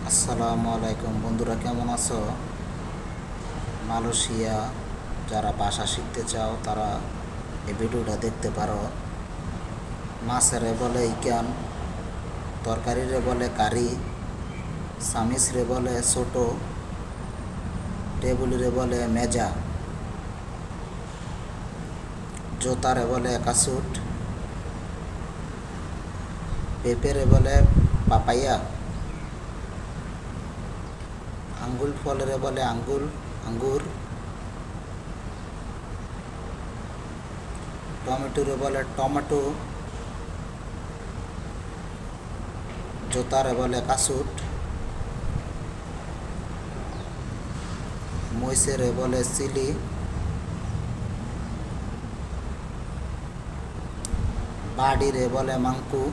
আসসালামু আলাইকুম বন্ধুরা, কেমন আছো? মালয়েশিয়া যারা ভাষা শিখতে চাও তারা এই ভিডিওটা দেখতে পারো। মাছেরে বলে ইকান, তরকারিরে বলে কারি, সামিসরে বলে ছোটো, টেবুলিরে বলে মেজা, জোতারে বলে কাসুট, পেঁপেরে বলে পাপাইয়া, আঙ্গুল ফলেরে বলে আঙ্গুর, টমেটোরে বলে টমেটো, জোতারে বলে কাসুট, মইসেরে বলে চিলি, বাড়িরে বলে মাংকু।